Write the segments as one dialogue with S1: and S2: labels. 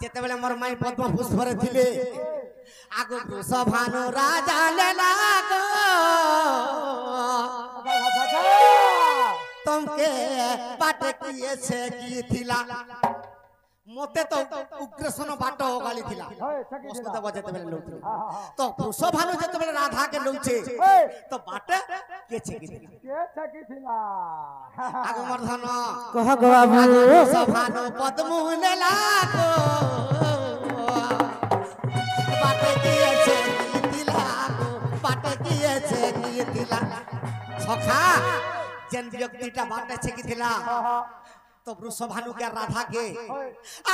S1: যেতেবেলে মোর মাই পদ্ম পুষ্পরে থিলে আগো বৃষভানু রাজা লেলা গো তোমকে বাটে কিয়েছে কি থিলা মতে তো উগ্রসন বাট গালি থিলা বস্তুতে যেতেবেলে লউছিল তো বৃষভানু যেতেবেলে রাধা কে লউছে তো বাটে কিয়েছে কি থিলা আগো মোর ধন
S2: কহ গো বাবু
S1: বৃষভানু পদ্ম লেলা গো বাটে কিয়েছে কি থিলা গো বাটে কিয়েছে কি থিলা সখা যেন ব্যক্তিটা বাটে ছেকি থিলা তো বৃষভানু কে রাধা কে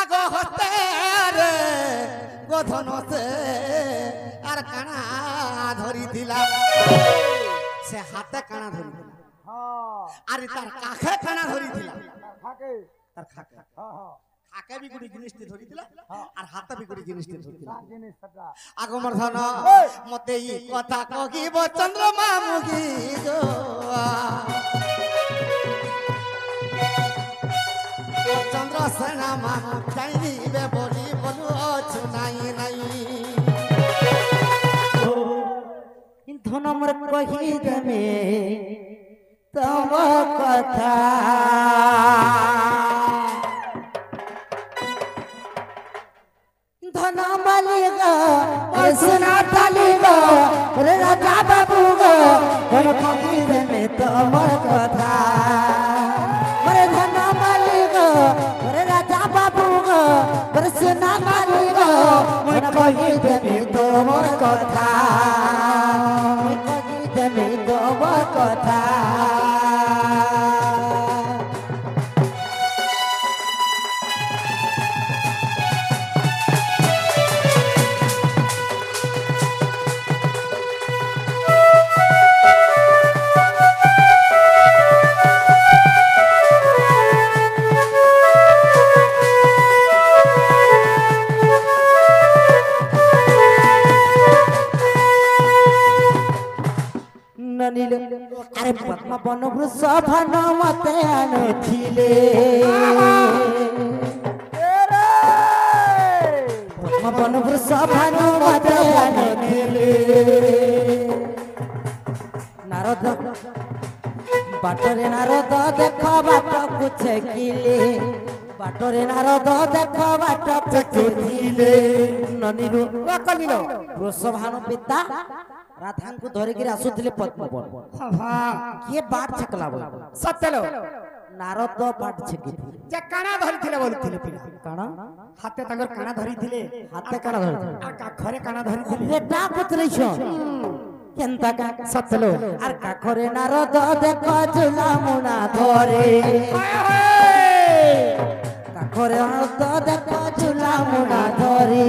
S1: আগো হতে রে গোধনতে আর কানা ধরি দিলা সে হাতে কানা ধরি দিলা আর তার কাখে কানা ধরি দিলা তার খাকে খাকে বি গুড়ি জিনিসটি ধরি দিলা আর হাতে বি গুড়ি জিনিসটি ধরি দিলা আগমর ধন মতে ই কথা কহিব চন্দ্রমা মুগি গো চন্দ্র সেনা মানু চাইবে বলি বলু অছু নাই নাই
S2: ধন মোর কহি দেবে তব কথা ধন মালি গো সোনা তালি গো রে রাজা বাবু গো ধন কহি দেবে তোমার কথা রে ধন মালি গো রে রাজা বাবু গো রে সোনা তালি গো ধন কহি দেবে তোমার কথা কহি দেবে তোমার কথা আরে পদ্ম বন বৃষভান মতে আনছিলে পদ্ম বন বৃষভান মতে আনছিলে নারদ বাটরে নারদ দেখ বাট কুছেকিলে বাটরে নারদ দেখ বাট কুছেকিলে ননিরু কলিল বৃষভান পিতা রাধাଙ୍କୁ ଧରିକିରି ଆସୁଥିଲେ ପଦ୍ମବନ କିଏ ବାଟ ଛକଲା ବୋଲ
S1: ସତ୍ୟଲୋ
S2: ନାରଦ ବାଟ ଛେକିଥିଲେ
S1: ଯେ କାଣା ଧରିଥିଲେ ବୋଲୁଥିଲେ ପିଲା
S2: କାଣା
S1: ହାତେ ତାଙ୍କର କାଣା ଧରିଥିଲେ
S2: ହାତେ କାଣା ଧରିଥିଲେ
S1: আর কাখরে কাଣା ধরিଥିଲେ
S2: বেটা পুত্রেছ কেনতা কা
S1: ସତ୍ୟଲୋ
S2: আর কাখরে নারদ দেখ ঝুলা মুনা ধরে কাখরে নারদ দেখ ঝুলা মুনা ধরে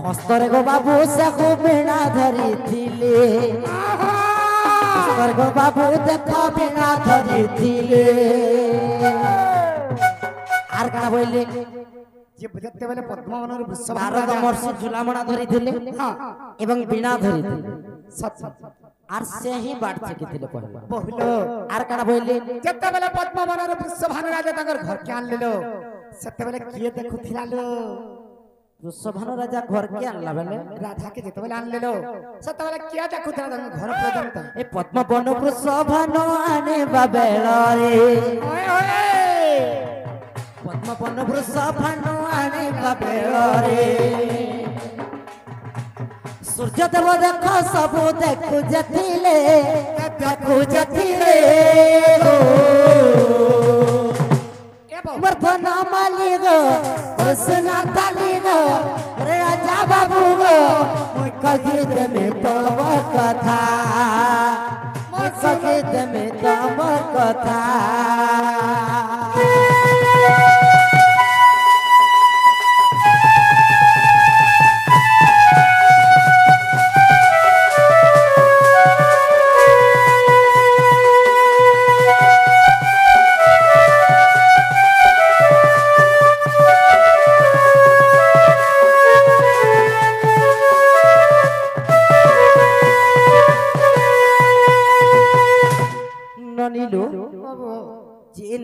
S2: হস্তরে গো বাবু সাকু বিনা ধরিছিলে হস্তরে গো বাবু দেখ বিনা ধরিছিলে আর কানা বললে
S1: যে যেতেবেলে পদ্মবনর বৃষভানু
S2: নারদ মহর্ষি ঝুলামଣା ধরিଥିଲେ এবং বিনা ধরিଥିଲେ
S1: সত্য
S2: আর সে হি বাট ছেকিଥିଲେ কহিলা
S1: বহিল
S2: আর কানা বললে
S1: যেতেবেলে পদ্মবনর বৃষভানু রাজা তাଙ୍କର ঘরকে আনলেলো সেতেবেলে কিয়ে দেখুଥିଲା লো
S2: বৃষভানু রাজা ঘরকে আনলা বেলে
S1: রাধাকে যেতেবেলে আনলেলো সেতেবেলে কিয়ে দেখুଥିଲା তাଙ୍କ ঘর পর্যন্ত
S2: এ পদ্ম বন বৃষভানু আনিবা বেଳରେ পদ্ম বন বৃষভানু আনিবা বেଳରେ সূর্যদেব দেখ সবু দেখু যেতিলে মর্ধন মালি গো সোনা তালি গো রে রাজা বাবু গো মুই কহি দেবে তব কথা মুই কহি দেবে তব কথা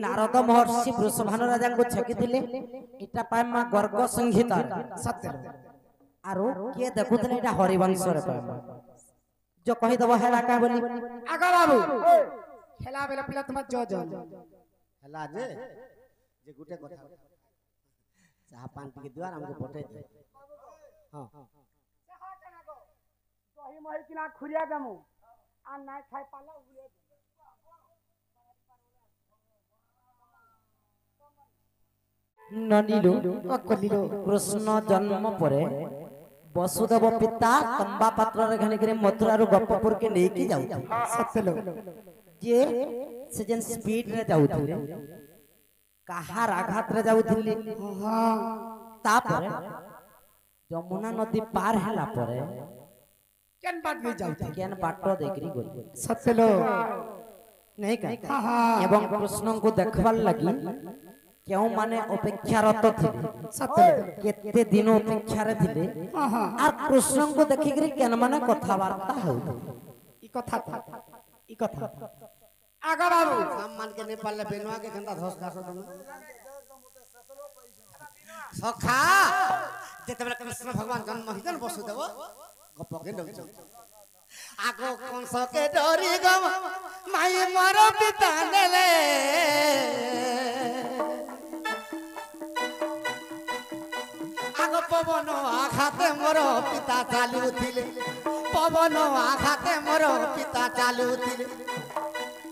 S2: নারদ महर्षि वृषभानु राजा को छकिथिले इटा पायमा गर्ग संहिता
S1: सत्य
S2: आरो के देखुथले इटा हरिवंश रे पायमा जो कहि दबो हेला का बोली
S1: आगा बाबू खेला बेला पिला तुम जो जो हेला जे गुटे कथा चाह पान के द्वार हमके पटे दे हां चाह कना गो दही मही किना खुरिया दमु आ नाय खाय पाला उले
S2: ननिलो अकलिलो कृष्ण जन्म परे वसुदेव पिता तंबा पात्र रे घनी करे मथुरा रो गप्पपुर के लेके जाउ
S1: सत्य
S2: जे से जन स्पीड रे जाउथिले कहार आघात रे जाउथिले
S1: हां
S2: तापर यमुना नदी पार हैला परे
S1: केन बात में जाउथे
S2: केन बाटो देखरी गई
S1: सत्य
S2: नहीं का एवं कृष्ण को देखबार लगी क्यों माने अपेक्षारत थिले
S1: सत्य
S2: केते दिन अपेक्षा रे थिले आ कृष्ण को देखि करी केन माने कथा वार्ता हो
S1: ई कथा आगा बाबू हम मान के नेपाल ले बेनवा के गंदा धस घास दम सखा जेते बेला कृष्ण भगवान जन्म हिजन वसुदेव गप के डौ आगो कौन सो के डोरी गम माई मारो पिता नेले आगो पवन आघाते मोर पिता चालुथिले पवन आघाते मोर पिता चालुथिले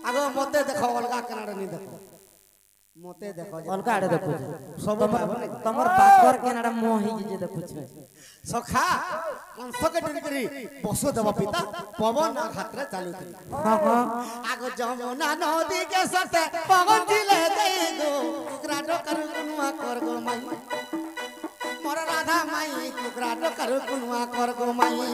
S1: आगो मते देखो अलगा कनाडा नहीं देखो मते देखो
S2: अलगा आड़े देखो
S1: सब
S2: तमर बाकर केनाडा मोहि जे देखु छ
S1: सखा कंस के डरी वसुदेव पिता पवन आघाते चालुथिले
S2: हां हां
S1: आगो जमुना नदी के सते पवन जिले देई गो कुकराडो करू कुनुआ कर गो माई मोर राधा माई कुकराडो करू कुनुआ कर गो माई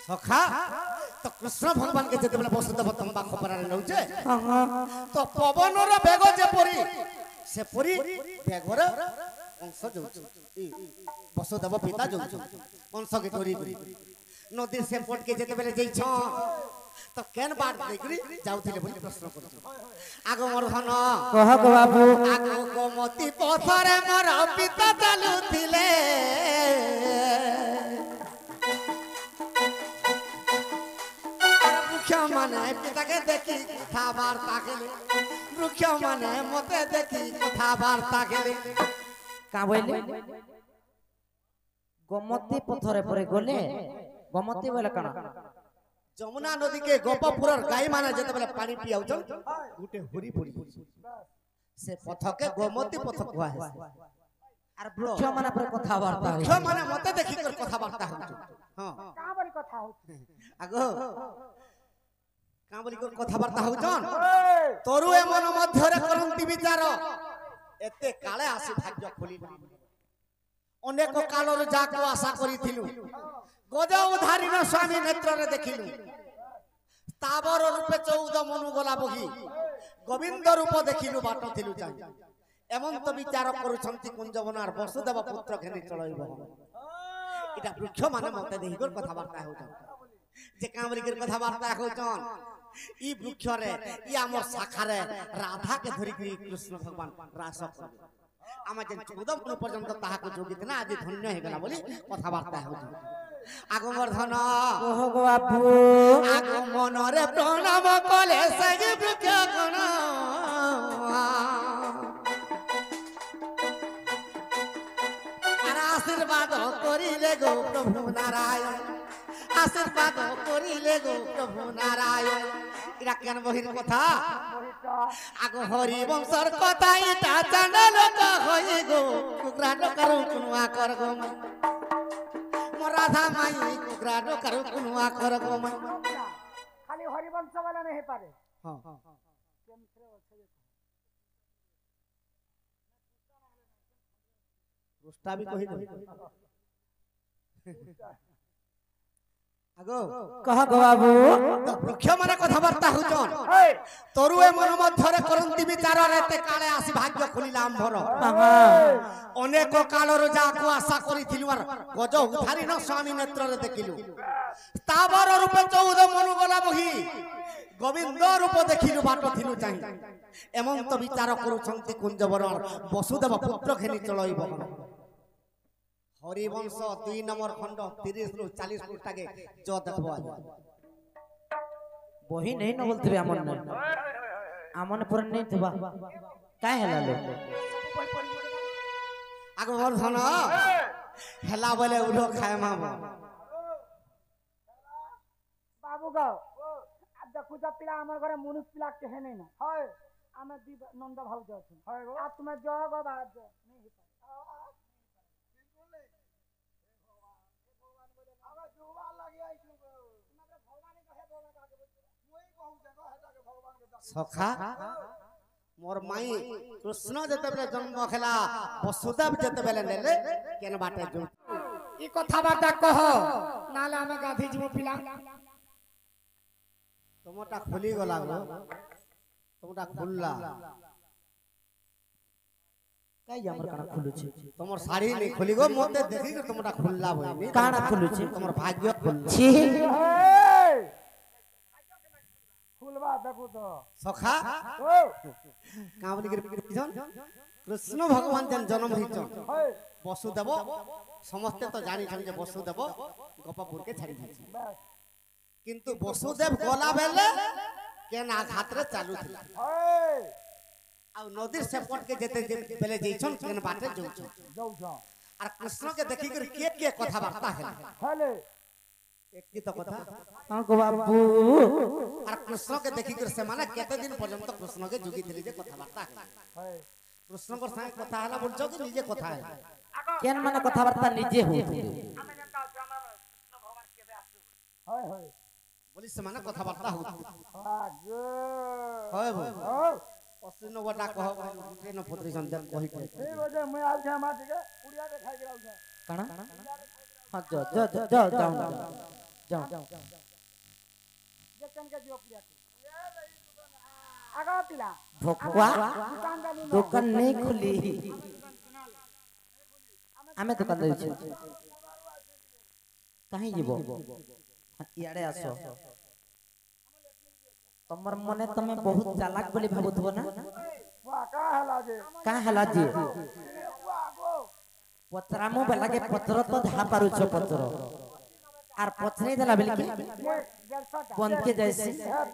S1: सखा तो कृष्ण भगवान के जेते बेला वसुदेव तंबा खबर रे नउचे तो पवन रो बेग जे परी से परी बेगर अंश जोछु वसुदेव पिता जोछु अंश के तोरी नदी से पट के जेते बेले जई छ तो केन बात देखरी जाउथिले बोली प्रश्न करछु आगो मोर धन
S2: कह गो बाबू
S1: आगो गोमती पथरे मोर पिता चालुथिले माने पिता के देखी कथा वार्ता केले वृक्ष माने मते देखी कथा वार्ता केले
S2: का बोले गोमती पथरे परे गले गोमती बोले कना
S1: जमुना नदी के गोपपुर गाय माने जते बेले पानी पियाउछन गुटे हुरी पड़ी से पथ के गोमती पथ कुआ है
S2: आर वृक्ष माने पर कथा वार्ता
S1: वृक्ष माने मते देखी कर कथा वार्ता होछ हां का बरी कथा होछ आगो का बोली कर कथा वार्ता होछन तोरु ए मन मध्य रे करंती विचार एते काले आसी भाग्य खोली अनेक कालर जाको आशा करिथिलु गज उधारीन स्वामी नेत्र रे देखिलु ताबर रूपे 14 मनु गला बही गोविंद रूप देखिलु बाट थिलु चाहि एमन तो विचार करूछंती कुंजवनार वसुदेव पुत्र घेनी चलइबो इटा वृक्ष माने मते देहि कर कथा वार्ता होछन जे कामरी कर कथा वार्ता होछन ई वृक्ष रे ई हमर शाखा रे राधा के धरि कृष्ण भगवान रास कर आमा जे 14 मन पर्यंत ताहा को जोगित ना आज धन्य हे गला बोली कथा वार्ता होछन आगो वर्धन
S2: कह गो बाबू
S1: आगो मन रे प्रणाम कले सज वृक्ष गण आशीर्वाद करिले गो प्रभु नारायण आशीर्वाद करिले गो प्रभु नारायण इरा केन बहिर कथा आगो हरि वंशर कथा इटा चंडल का होई गो कुकरा डकर कुनुआ कर गो मोर राधा माई कुकरा डकर कुनुआ कर गो
S3: खाली हरि वंश वाला नहीं पारे
S1: हां रुष्टा भी कहि दे আগো
S2: कह गो बाबू
S1: তো বৃক্ষ মানে কথাবার্তা হুচন তরু এ মন মধ্যরে করন্তি বিচারে তে কালে আসি ভাগ্য খুলিলা আম্ভর অনেক কালর যাকু আশা করিছিলু আর গজ উধারি ন স্বামী নেত্ରରେ দেখিলু তাবর রূপে 14 মনু গলা বহি গোবিন্দ রূপ দেখিলু বাট থিলু চাহি এমন্ত বিচার করুছন্তি কুঞ্জবর বসুদেব পুত্র ঘেনি চলইব হরিবংশ 2 নম্বর খণ্ড 30 রু 40 ফুট টাকে জ দেখব
S2: वही नहीं न बोलते अमन ने अमन पर नहीं थबा काहे हला लो
S1: आगो मोर धन हेला बोले उठो खाए मामा
S3: बाबू गाओ अब देखो जब पिला हमर घरे मनुष्य पिला के है नहीं ना हाय आमे दी नंद भाव जो छै हाय गो अब तुम्हें जो गो बात जो नहीं ही बिल्कुल नहीं भगवान बोले आगे जुवा लगी आई छु तुम्हारे भगवान कहे बोले आगे वही कहू जगह हटा के भगवान के
S1: सखा मोर माई कृष्ण जते बेले जन्म खेला वसुदेव जते बेले नेले केन बाटे जो
S3: ई कथा बाता कह नाले हमें गाधी जीव पिला
S1: तुमटा खुली गला गो तुमटा खुलला
S2: काई हमर काना खुलु छै
S1: तुमर साड़ी नहीं खुली गो मोते देखी के तुमटा खुलला होई
S2: काना खुलु छै
S1: तुमर भाग्य खुल
S2: छी
S3: फुलवा देखो तो
S1: सखा
S3: ओ
S1: कावली के पिछन कृष्ण भगवान जन जन्म हिचन
S3: हाय
S1: वसुदेव समस्त तो जानी छन जे वसुदेव गोपपुर के छाड़ी दिछि
S3: बस
S1: किंतु वसुदेव गला बेले केन आघात रे चालू थिला
S3: हाय
S1: आ नदी सेपट के जेते बेले जइछन केन बाटे जउछ
S3: जाऊ जा
S1: और कृष्ण के देखि कर के कथा वार्ता है
S3: हेले
S1: एक की तो कथा
S2: हां गो बाबू
S1: और कृष्ण के देखि कर से माने केते दिन पर्यंत कृष्ण के जुगी थिले जे कथा वार्ता है
S3: हाय
S1: कृष्ण को संग कथा हला बोलछो कि निजे कथा है
S2: केन माने कथा वार्ता निजे हो
S3: हाय हाय
S1: बोली से माने कथा वार्ता हो
S3: आगे
S1: होय भाई
S3: ओ
S1: असिन गोटा कह ट्रेन पुत्री संदेश कहि के
S3: ठीक हो जाए मैं आज हम आज के पुड़िया के खाई गिराऊ जा
S2: काना हां जाओ जाओ
S3: जे कन के जो पुड़िया के आगा पिला
S2: भोकवा
S3: दुकान डालू ना
S2: दुकान नहीं खुली हमें दुकान दे छी कहीं जीवो इयाडे आसो तमर मने तमे बहुत चालाक बोली भाबुथबो ना
S3: वाह का हला जे
S2: का हला जी
S3: वाह गो
S2: पचरामो बेला के पत्र तो धा पारु छ पत्र आर पचरे देला बेल के
S3: ये जलसा का
S2: बंद के जैसे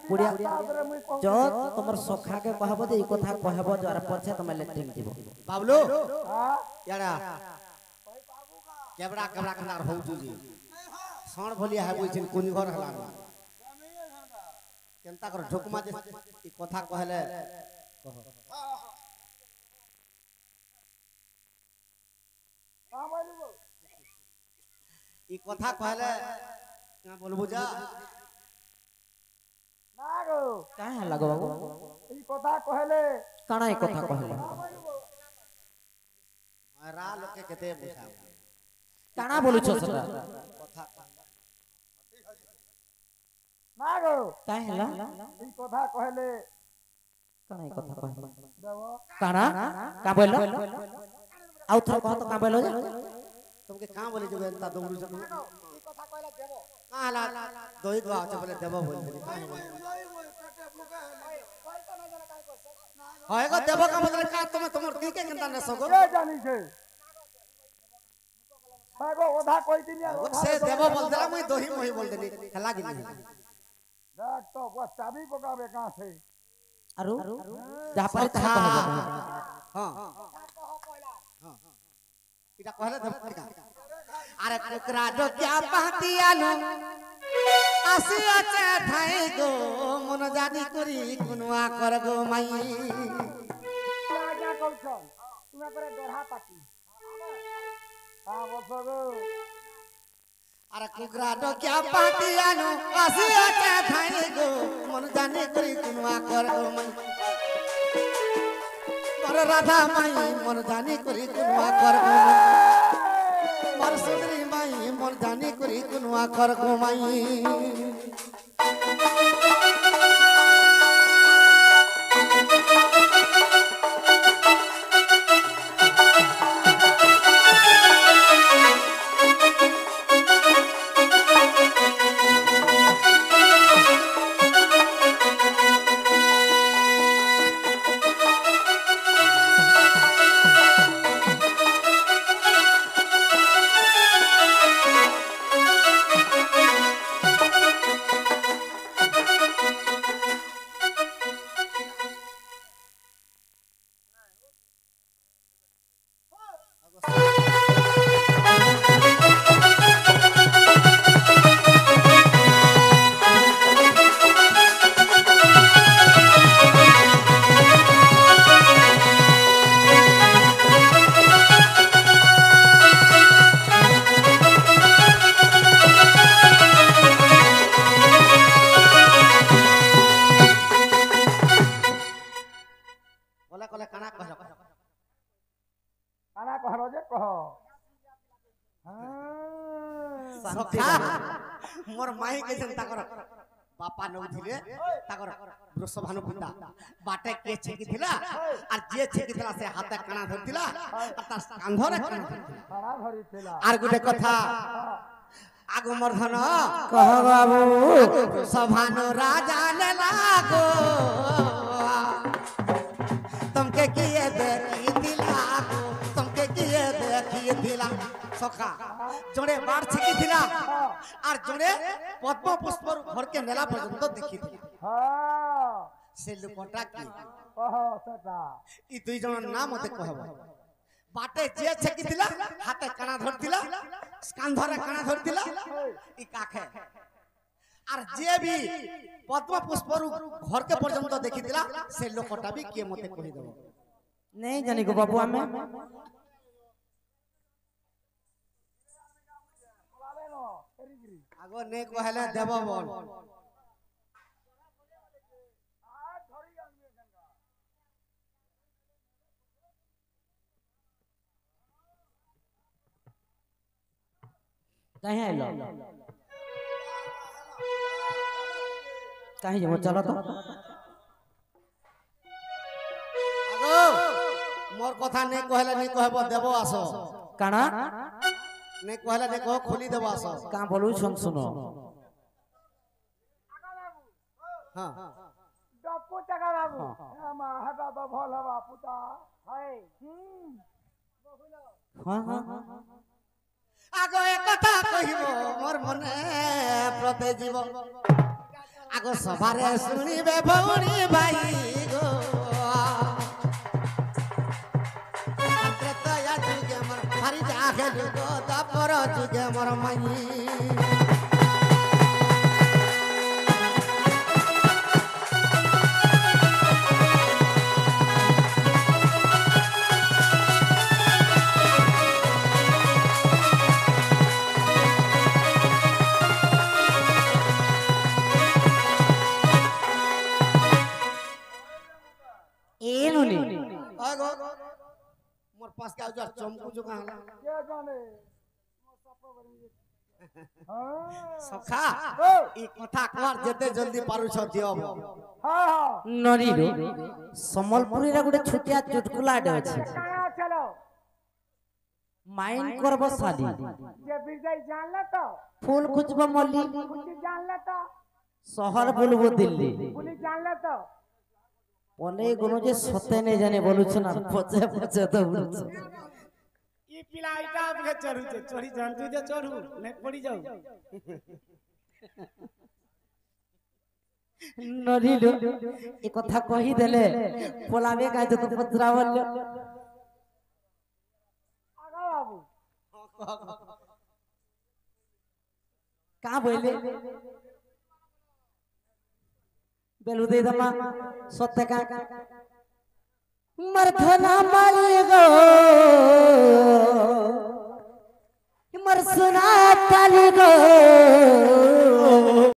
S2: पुड़िया
S3: तादरे मुई कहू
S2: जो तमर सखा के कहबो दे ई कथा कहबो जो आर पछे तमे लेटिंग दिबो
S1: बाबलो
S3: हां
S1: यारा केबड़ा केबड़ा खनार हो जुजी सण भलिया है बुझिन कोन घर हला केनता कर ढुकमा जे ई कथा कहले कह
S3: का बोलबो
S1: ई कथा कहले ना बोलबो जा
S3: ना गो
S2: का लगो बाबू
S3: ई कथा कहले
S2: काना ई कथा कहले
S1: रा लोग के केते बुझा
S2: काना बोलु छ सका
S1: कथा
S3: ना गो
S2: का हला
S3: ई कथा कहले
S2: काना ई कथा कहले
S3: देवो
S2: काना का बोलो आउ थर कह तो का बोलो
S1: तुमके कहां बोले जो एंता दौड़ू सब
S3: ई कथा कहले देवो
S1: कहां हला दोई दवा से बोले देबो बोल हाय गो देबो का मतलब का तुमर दी के केनता न सगो
S3: के जानी छे हागो ओधा कोई दिन
S1: से देबो बोल देला मुई दोही मोही बोल देनी हला गिनी
S3: देख तो बस चाबी पकावे कहां से
S2: अरु जा पर कहा कहबो
S1: हां इटा कहले देबो का अरे कुकरा जो क्या पाती आलू आसी आचे थाई गो मन जानी करी कुनवा कर गो माई
S3: क्या कहू छ तुम्हें करे दोहा पाटी हां बसो गो
S1: अरे कुकरा जो क्या पाती आलू आसी आचे थाई गो मन जानी करी कुनवा कर गो माई पर राधा माई मन जानी करी कुनवा कर गो माई पर सुंदरी माई নাই মন জানি করি কোন আখর ঘুমাই मोर माई के ताकर बापा नउथिले ताकर वृषभानु पिता बाटे के छेकिथिला आर जे छेकिथिला से हाथे काना धरथिला आ ता कांधरे काना धरिथिला आर गुटे कथा आगो मर्धन
S2: कह बाबू
S1: वृषभानु राजा ने लागो तुमके किए देखिथिला तुमके किए देखिथिला सखा जोड़े बाढ़ छिकी थिला आर जोड़े पद्म पुष्प घर के नेला पर्यंत देखी थी हां से लोकटा की ओहो सटा ई दुई जन नाम मते कहब बाटे जे छिकी थिला हाथे काना धरथिला कांधरे काना धरथिला ई काखे आर जे भी पद्म पुष्प घर के पर्यंत देखी थिला से लोकटा भी के मते कहि देबो
S2: नहीं जानी को बाबू हमें
S1: आगो ने कहले देव बोल
S2: कहीं आइलो कहीं जमो चलो तो
S1: आगो मोर कथा ने कहले नहीं कहबो देव आसो
S2: काना
S1: नहीं कहले नहीं कहो खोली देव आसो
S2: का बोलू सुनो
S1: हां
S3: डप्पू टका बाबू हां हा बाबा भल हवा पुता है
S2: हां हां
S1: आगो एक कथा कहिबो मोर मने प्रते जीव आगो सभारे सुनिबे भौणी भाई गो त्रेतया जुगे मोर हरि जागेल गो दपर जुगे मोर माई आगो मोर पास के आउजा चमकू जो कहला
S3: के जाने
S1: सखा ई कथा कहर जते जल्दी पारु छ दियो
S3: हां हां
S2: नरी रे संबलपुरी रा गुटे छुटिया चुटकुला डे अछि
S3: कहां चलो
S2: माइंड करबो साली
S3: जे बिरजाई जानला तो
S2: फूल खुजबो मल्ली
S3: कुछ जानला तो
S2: शहर बुलबो दिल्ली
S3: पुलिस जानला तो
S2: बोले गुनो जे सते ने जाने बोलु छ ना पचे पचे तो बोलु छ
S1: ई पिलाइटा के चढ़ू छे चढ़ी जानतु जे चढ़ू ने पड़ी जाऊ
S2: नरी लो ए कथा कहि देले पोलाबे का तो पचरावल
S3: आगा बाबू
S2: का बोले बेलु दे दमा सत्य का मरधना माली गो मर सुना ताली गो